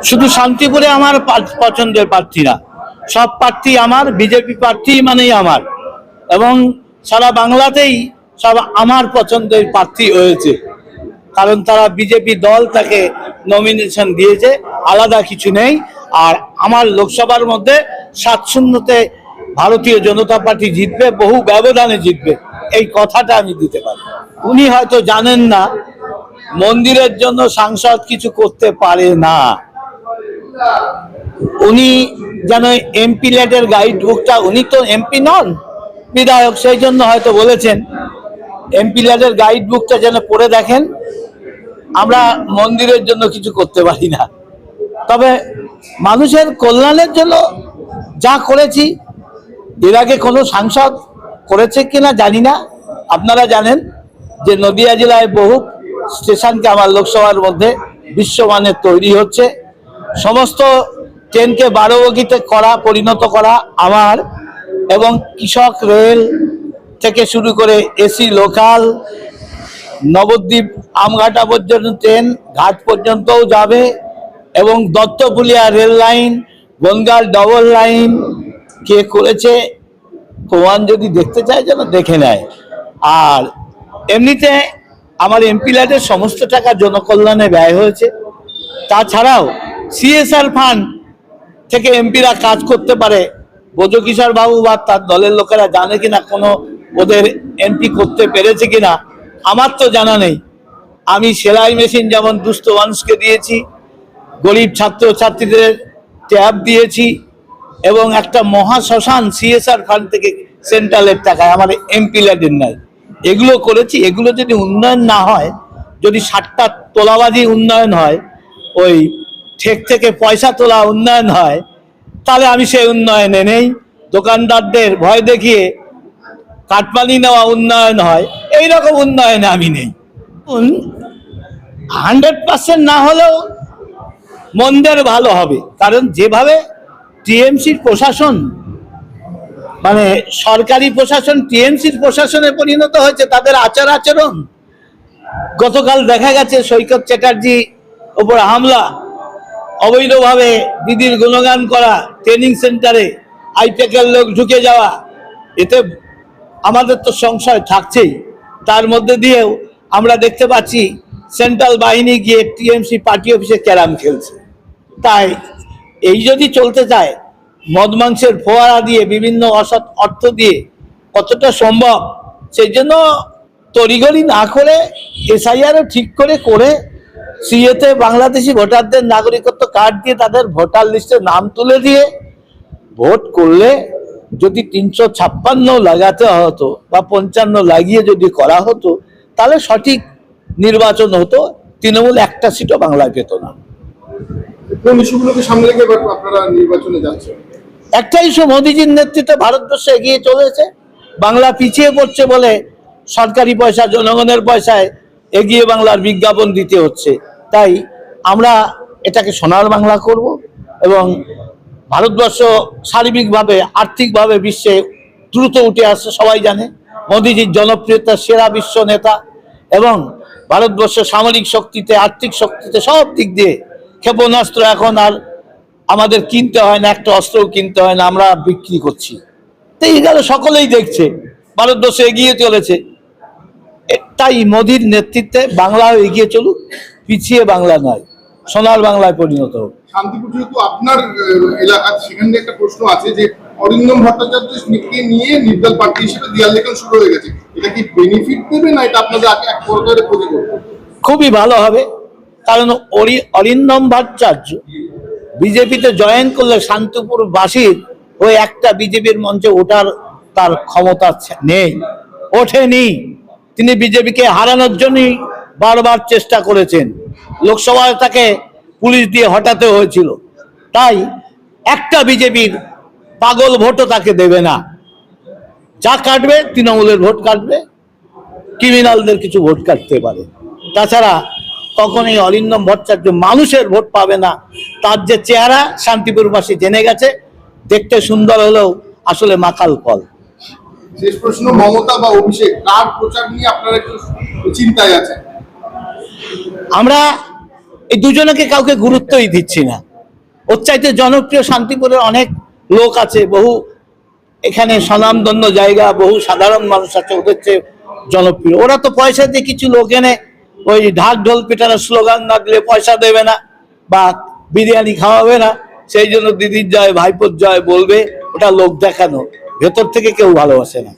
শুধু শান্তিপুরে আমার পছন্দের প্রার্থী না, সব প্রার্থী আমার, বিজেপি প্রার্থী মানেই আমার, এবং সারা বাংলাতেই সব আমার পছন্দের প্রার্থী হয়েছে, কারণ তারা বিজেপি দল তাকে নমিনেশন দিয়েছে, আলাদা কিছু নেই। আর আমার লোকসভার মধ্যে 7-0-তে ভারতীয় জনতা পার্টি জিতবে, বহু ব্যবধানে জিতবে, এই কথাটা আমি দিতে পারি। উনি হয়তো জানেন না, মন্দিরের জন্য সাংসদ কিছু করতে পারে না। উনি যেন এমপি লেটের গাইড বুকটা, উনি তো এমপি নন, বিধায়ক, সেই জন্য হয়তো বলেছেন এমপি লেটের গাইড বুকটা যেন পড়ে দেখেন। আমরা মন্দিরের জন্য কিছু করতে পারি না, তবে মানুষের কল্যাণের জন্য যা করেছি, এর আগে কোনো সাংসদ করেছে কিনা জানি না। আপনারা জানেন যে নদিয়া জেলায় বহু স্টেশনকে আমার লোকসভার মধ্যে বিশ্বমানের তৈরি হচ্ছে, সমস্ত ট্রেনকে 12 বগিতে পরিণত করা আমার, এবং কৃষক রেল থেকে শুরু করে এসি লোকাল, নবদ্বীপ আমঘাটা পর্যন্ত ট্রেন ঘাট পর্যন্তও যাবে, এবং দত্তপুলিয়া রেল লাইন, বনগাল ডবল লাইন কে করেছে প্রমাণ যদি দেখতে চায় যেন দেখে নেয়। আর এমনিতে আমার এমপি ল্যাডের সমস্ত টাকা জনকল্যাণে ব্যয় হয়েছে। তাছাড়াও সিএসআর ফান্ড থেকে এমপিরা কাজ করতে পারে, ব্রজকিশোর বাবু বা তার দলের লোকেরা জানে কিনা, কোনো ওদের এমপি করতে পেরেছে কিনা, আমার তো জানা নেই। আমি সেলাই মেশিন যেমন দুস্থ মানুষকে দিয়েছি, গরিব ছাত্রছাত্রীদের ট্যাব দিয়েছি, এবং একটা মহা শ্মশান সিএসআর ফান্ড থেকে সেন্ট্রালের টাকায়, আমার এমপি ল্যাডের নাই, এগুলো করেছি। এগুলো যদি উন্নয়ন না হয়, যদি 60টা তোলাবাজি উন্নয়ন হয়, ওই ঠেক থেকে পয়সা তোলা উন্নয়ন হয়, তাহলে আমি সেই উন্নয়নে নেই। দোকানদারদের ভয় দেখিয়ে কাটমানি নেওয়া উন্নয়ন হয়, এইরকম উন্নয়নে আমি নেই। 100% না হলেও মন্দের ভালো হবে, কারণ যেভাবে টিএমসির প্রশাসন, মানে সরকারি প্রশাসন টিএমসির প্রশাসনে পরিণত হয়েছে, তাদের আচার আচরণ, গতকাল দেখা গেছে সৈকত চ্যাটার্জি ওপর হামলা, অবৈধভাবে দিদির গুণগান করা, ট্রেনিং সেন্টারে আইপ্যাকের লোক ঢুকে যাওয়া, এতে আমাদের তো সংশয় থাকছেই। তার মধ্যে দিয়েও আমরা দেখতে পাচ্ছি সেন্ট্রাল বাহিনী গিয়ে টিএমসি পার্টি অফিসে ক্যারাম খেলছে। তাই এই যদি চলতে চায়, মদ মাংসের ফোয়ারা দিয়ে, বিভিন্ন অসৎ অর্থ দিয়ে কতটা সম্ভব, সেই জন্য তড়িঘড়ি না করে এসআইআরও ঠিক করে সিএতে বাংলাদেশি ভোটারদের নাগরিকত্ব কার্ড দিয়ে তাদের ভোটার লিস্টে নাম তুলে দিয়ে ভোট করলে, যদি 356 লাগাতে হতো বা 55 লাগিয়ে যদি করা হতো, তাহলে সঠিক নির্বাচন হতো, তৃণমূল একটা সিটও বাংলায় পেত না। কোন ইস্যুগুলোকে সামনে রেখে আপনারা নির্বাচনে যাচ্ছেন? একটা ইস্যু, মোদিজির নেতৃত্বে ভারতবর্ষ এগিয়ে চলেছে, বাংলা পিছিয়ে পড়ছে বলে সরকারি পয়সা, জনগণের পয়সায় এগিয়ে বাংলার বিজ্ঞাপন দিতে হচ্ছে। তাই আমরা এটাকে সোনার বাংলা করব, এবং ভারতবর্ষ সার্বিকভাবে আর্থিকভাবে বিশ্বে দ্রুত উঠে আসছে। সবাই জানে মোদিজির জনপ্রিয়তা, সেরা বিশ্ব নেতা, এবং ভারতবর্ষ সামরিক শক্তিতে, আর্থিক শক্তিতে, সব দিক দিয়ে ক্ষেপণাস্ত্র এখন আর আমাদের কিনতে হয় না, একটা অস্ত্রও কিনতে হয় না, আমরা বিক্রি করছি। তো এই গেল, সকলেই দেখছে ভারতবর্ষ এগিয়ে চলেছে। তাই মোদির নেতৃত্বে বাংলাও এগিয়ে চলুক, পিছিয়ে বাংলা নয়, সোনার বাংলায় পরিণত হোক। শান্তিপুর যেহেতু আপনার এলাকা, সেখানে একটা প্রশ্ন আছে যে অরিন্দম ভট্টাচার্যকে নিয়ে নির্দল প্রার্থী হিসেবে দেয়াল লেখন শুরু হয়ে গেছে, এটা কি বেনিফিট দেবে না এটা আপনাদের এক প্রকারের ক্ষতি করবে? খুবই ভালো হবে, কারণ অরিন্দম ভট্টাচার্য বিজেপিতে জয়েন করলে শান্তিপুরবাসীর ওই একটা বিজেপির মঞ্চে ওঠার তার ক্ষমতা নেই, ওঠেনি। তিনি বিজেপিকে হারানোর জন্যই বারবার চেষ্টা করেছেন, লোকসভায় তাকে পুলিশ দিয়ে হটাতে হয়েছিল। তাই একটা বিজেপির পাগল ভোটও তাকে দেবে না, যা কাটবে তৃণমূলের ভোট কাটবে, ক্রিমিনালদের কিছু ভোট কাটতে পারে। তাছাড়া কখনোই অরিন্দম ভট্টাচার্য মানুষের ভোট পাবে না। তার যে চেহারা শান্তিপুরবাসী জেনে গেছে, দেখতে সুন্দর হলেও আসলে মাকাল ফল। শেষ প্রশ্ন, মমতা বা অভিষেক কার প্রচার নিয়ে আপনারা একটু চিন্তায় আছেন? আমরা এই দুজনকে কাউকে গুরুত্বই দিচ্ছি না। ওর চাইতে জনপ্রিয় শান্তিপুরের অনেক লোক আছে, বহু এখানে স্বনামধন্য জায়গা, বহু সাধারণ মানুষ আছে, ওদের চেয়ে জনপ্রিয়। ওরা তো পয়সা দিয়ে কিছু লোক এনে ওই ঢাক ঢোল পিটানোর স্লোগান না দিলে পয়সা দেবে না বা বিরিয়ানি খাওয়াবে না, সেই জন্য দিদির জয় ভাইপোর জয় বলবে, ওটা লোক দেখানো, ভেতর থেকে কেউ ভালোবাসে না।